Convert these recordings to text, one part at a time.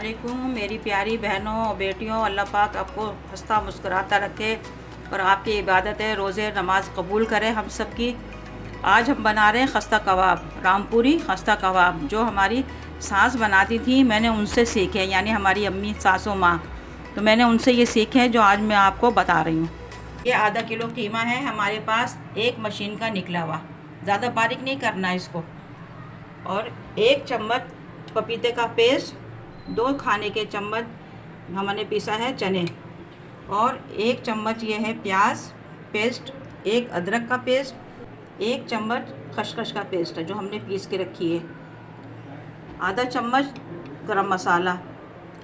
वालेकुम मेरी प्यारी बहनों और बेटियों। अल्लाह पाक आपको हंसता मुस्कुराता रखे और आपकी इबादत है रोज़े नमाज कबूल करे हम सब की। आज हम बना रहे हैं खस्ता कबाब, रामपुरी खस्ता कबाब, जो हमारी सास बनाती थी। मैंने उनसे सीखे, यानी हमारी अम्मी सासू माँ, तो मैंने उनसे ये सीखे हैं जो आज मैं आपको बता रही हूँ। ये आधा किलो कीमा है हमारे पास, एक मशीन का निकला हुआ, ज़्यादा बारीक नहीं करना है इसको। और 1 चम्मच पपीते का पेस्ट, 2 खाने के चम्मच हमने पीसा है चने, और 1 चम्मच ये है प्याज पेस्ट, 1 अदरक का पेस्ट, 1 चम्मच खसखस का पेस्ट है जो हमने पीस के रखी है, आधा चम्मच गरम मसाला,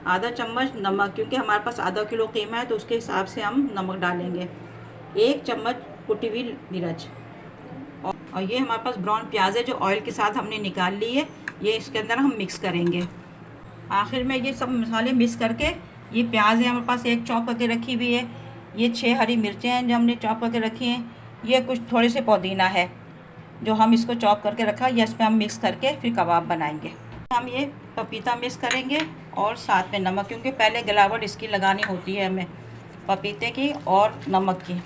आधा चम्मच नमक, क्योंकि हमारे पास आधा किलो कीमा है तो उसके हिसाब से हम नमक डालेंगे, 1 चम्मच कुटी हुई मिर्च, और ये हमारे पास ब्राउन प्याज है जो ऑयल के साथ हमने निकाल ली है, ये इसके अंदर हम मिक्स करेंगे। आखिर में ये सब मसाले मिक्स करके, ये प्याज है हमारे पास 1 चॉप करके रखी हुई है, ये 6 हरी मिर्चें हैं जो हमने चॉप करके रखी हैं, ये कुछ थोड़े से पुदीना है जो हम इसको चॉप करके रखा है, इसमें हम मिक्स करके फिर कबाब बनाएंगे। हम ये पपीता मिक्स करेंगे और साथ में नमक, क्योंकि पहले गलावट इसकी लगानी होती है हमें, पपीते की और नमक की।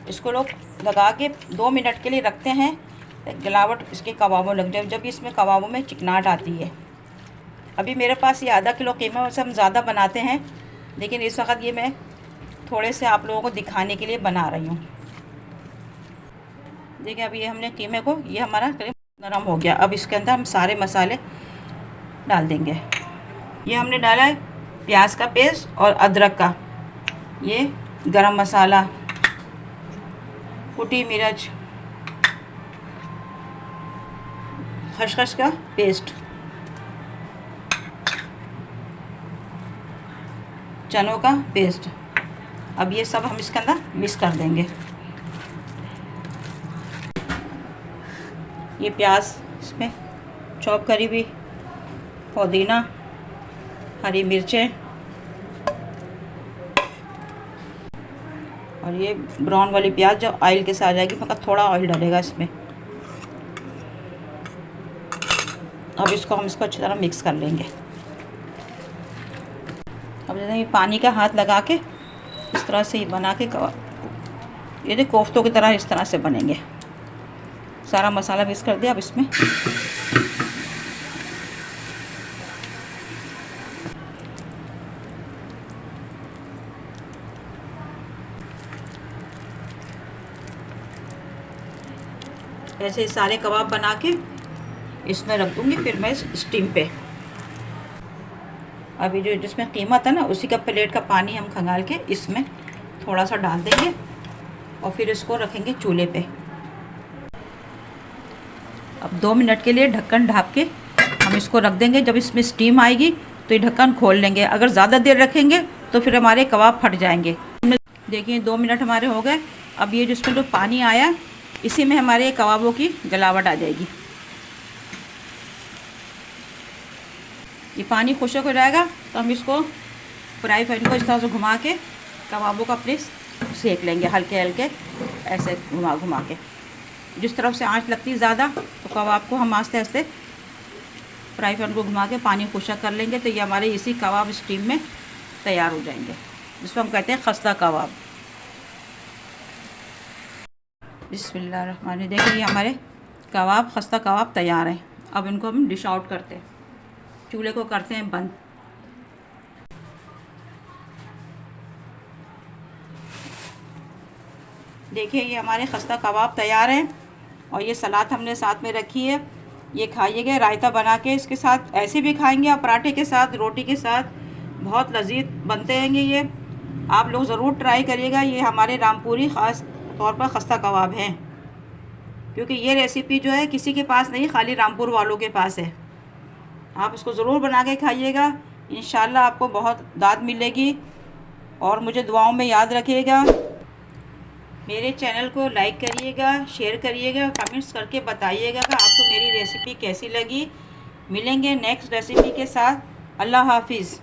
इसको लोग लगा के 2 मिनट के लिए रखते हैं, गलावट इसके कबाबों लग जाए, जब इसमें कबाबों में चिकनाहट आती है। अभी मेरे पास ये आधा किलो कीमा, वैसे हम ज़्यादा बनाते हैं, लेकिन इस वक्त ये मैं थोड़े से आप लोगों को दिखाने के लिए बना रही हूँ। देखिए अभी ये हमने कीमे को, ये हमारा नरम हो गया। अब इसके अंदर हम सारे मसाले डाल देंगे। ये हमने डाला है प्याज का पेस्ट और अदरक का, ये गरम मसाला, कुटी मिर्च, खसखस का पेस्ट, चनों का पेस्ट। अब ये सब हम इसके अंदर मिक्स कर देंगे। ये प्याज इसमें चॉप करी हुई, पुदीना, हरी मिर्चें, और ये ब्राउन वाली प्याज जो ऑयल के साथ आ जाएगी, फकत थोड़ा ऑयल डालेगा इसमें। अब इसको हम अच्छी तरह मिक्स कर लेंगे। अब जैसे ये पानी का हाथ लगा के इस तरह से ही बना के ये जो कोफ्तों की तरह इस तरह से बनेंगे। सारा मसाला मिक्स कर दिया। अब इसमें ऐसे सारे कबाब बना के इसमें रख दूँगी, फिर मैं स्टीम पे। अभी जो जिसमें कीमा था ना, उसी का प्लेट का पानी हम खंगाल के इसमें थोड़ा सा डाल देंगे और फिर इसको रखेंगे चूल्हे पे। अब 2 मिनट के लिए ढक्कन ढाँप के हम इसको रख देंगे। जब इसमें स्टीम आएगी तो ये ढक्कन खोल लेंगे। अगर ज़्यादा देर रखेंगे तो फिर हमारे कबाब फट जाएंगे। देखिए 2 मिनट हमारे हो गए। अब ये जिसमें जो पानी आया, इसी में हमारे कबाबों की गलावट आ जाएगी। ये पानी खुशक हो जाएगा तो हम इसको फ्राई पैन को इस तरह से घुमा के कबाबों का प्लेस सेक लेंगे, हल्के हल्के ऐसे घुमा घुमा के। जिस तरफ से आंच लगती है ज़्यादा तो कबाब को हम आस्ते आस्ते फ्राई पैन को घुमा के पानी खुशक कर लेंगे, तो ये हमारे इसी कबाब स्टीम में तैयार हो जाएंगे, जिसको हम कहते हैं खस्ता कबाब। बिस्मिल्लाहिर्रहमानिर्रहीम। देखिए ये हमारे कबाब, खस्ता कबाब तैयार हैं। अब इनको हम डिश आउट करते हैं, चूल्हे को करते हैं बंद। देखिए ये हमारे खस्ता कबाब तैयार हैं, और ये सलाद हमने साथ में रखी है। ये खाइएगा रायता बना के, इसके साथ ऐसे भी खाएंगे आप, पराठे के साथ, रोटी के साथ, बहुत लजीज बनते हैं ये। आप लोग ज़रूर ट्राई करिएगा। ये हमारे रामपुरी ख़ास तौर पर खस्ता कबाब हैं, क्योंकि ये रेसिपी जो है किसी के पास नहीं, खाली रामपुर वालों के पास है। आप इसको ज़रूर बना के खाइएगा, इंशाल्लाह आपको बहुत दाद मिलेगी। और मुझे दुआओं में याद रखिएगा। मेरे चैनल को लाइक करिएगा, शेयर करिएगा, कमेंट्स करके बताइएगा कि आपको मेरी रेसिपी कैसी लगी। मिलेंगे नेक्स्ट रेसिपी के साथ। अल्लाह हाफिज़।